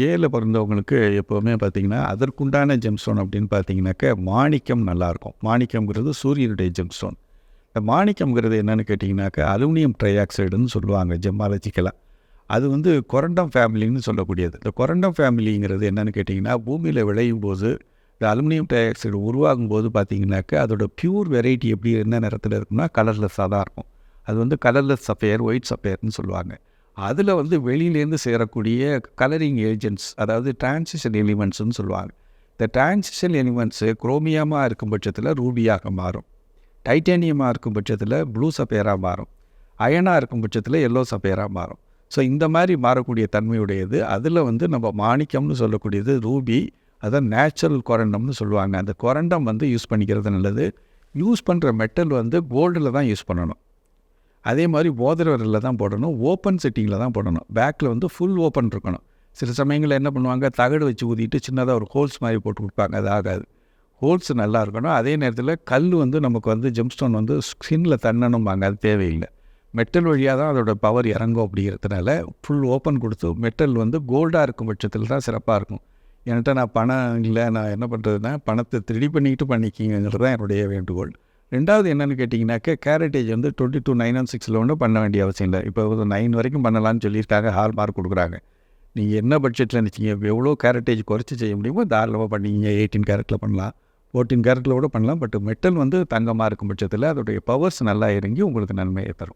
ஏல பிறந்தவங்களுக்கு எப்போவுமே பார்த்தீங்கன்னா, அதற்குண்டான ஜெம்ஸ்டோன் அப்படின்னு பார்த்தீங்கன்னாக்க, மாணிக்கம் நல்லாயிருக்கும். மாணிக்கம்ங்கிறது சூரியனுடைய ஜெம்ஸ்டோன். இந்த மாணிக்கம்ங்கிறது என்னன்னு கேட்டிங்கனாக்கா, அலுமினியம் ட்ரை ஆக்சைடுன்னு சொல்லுவாங்க ஜெம்மாலஜிக்கலா. அது வந்து கொரண்டம் ஃபேமிலின்னு சொல்லக்கூடியது. இந்த கொரண்டம் ஃபேமிலிங்கிறது என்னன்னு கேட்டிங்கன்னா, பூமியில விளையும்போது, இந்த அலுமினியம் ட்ரை ஆக்சைடு உருவாகும்போது பார்த்தீங்கன்னாக்கா, அதோட பியூர் வெரைட்டி எப்படி என்ன நிறத்தில இருக்கும்னா, கலர்லெஸ்ஸாக தான் இருக்கும். அது வந்து கலர்லெஸ் சஃபயர், ஒயிட் சஃபயர்ன்னு சொல்லுவாங்க. அதில வந்து வெளியிலேருந்து சேரக்கூடிய கலரிங் ஏஜென்ட்ஸ், அதாவது டிரான்சிஷன் எலிமெண்ட்ஸ்ன்னு சொல்லுவாங்க. இந்த டிரான்சிஷன் எலிமெண்ட்ஸு குரோமியமா இருக்கும் பட்சத்தில ரூபியாக மாறும். டைட்டானியமாக இருக்கும் பட்சத்தில் ப்ளூ சஃபயராக மாறும். அயனாக இருக்கும் பட்சத்தில் எல்லோ சஃபயராக மாறும். ஸோ இந்த மாதிரி மாறக்கூடிய தன்மையுடையது. அதில் வந்து நம்ம மாணிக்கம்னு சொல்லக்கூடியது ரூபி, அதான் நேச்சுரல் கொரண்டம்னு சொல்லுவாங்க. அந்த கொரண்டம் வந்து யூஸ் பண்ணிக்கிறது நல்லது. யூஸ் பண்ணுற மெட்டல் வந்து கோல்டில் தான் யூஸ் பண்ணணும். அதே மாதிரி மோதிர விரலில் தான் போடணும். ஓப்பன் செட்டிங்கில் தான் போடணும். பேக்கில் வந்து ஃபுல் ஓப்பன் இருக்கணும். சில சமயங்களில் என்ன பண்ணுவாங்க, தகடு வச்சு ஊதிட்டு சின்னதாக ஒரு ஹோல்ஸ் மாதிரி போட்டு கொடுப்பாங்க. அது ஆகாது. ஹோல்ஸ் நல்லா இருக்கணும். அதே நேரத்தில் கல் வந்து நமக்கு வந்து ஜெம்ஸ்டோன் வந்து ஸ்கின்னில் தண்ணணும்பாங்க. அது தேவையில்லை. மெட்டல் வழியாக தான் அதோட பவர் இறங்கும். அப்படிங்கிறதுனால ஃபுல் ஓப்பன் கொடுத்து மெட்டல் வந்து கோல்டாக இருக்கும் பட்சத்தில் தான் சிறப்பாக இருக்கும். என்கிட்ட நான் பணம் இல்லை, நான் என்ன பண்ணுறதுன்னா பணத்தை ரெடி பண்ணிக்கிட்டு பண்ணிக்கிங்கிறது தான் என்னுடைய வேண்டுகோள். ரெண்டாவது என்னென்னு கேட்டிங்கனாக்கா, கேரட்டேஜ் வந்து 22,916 ஒன்றும் பண்ண வேண்டிய அவசியம் இல்லை. இப்போ 9 வரைக்கும் பண்ணலான்னு சொல்லியிருக்காங்க. ஹால் மார்க் கொடுக்குறாங்க. நீங்கள் என்ன பட்ஜெட்டில் நினச்சிங்க, எவ்வளோ கேரட்டேஜ் குறைச்சி செய்ய முடியுமோ தாராளமாக பண்ணிங்க. 18 கேரட்டில் பண்ணலாம், 14 கேரட்டில் கூட பண்ணலாம். பட் மெட்டல் வந்து தங்கமாக இருக்கும் பட்சத்தில் அதோடைய பவர்ஸ் நல்லா இறங்கி உங்களுக்கு நன்மையை தரும்.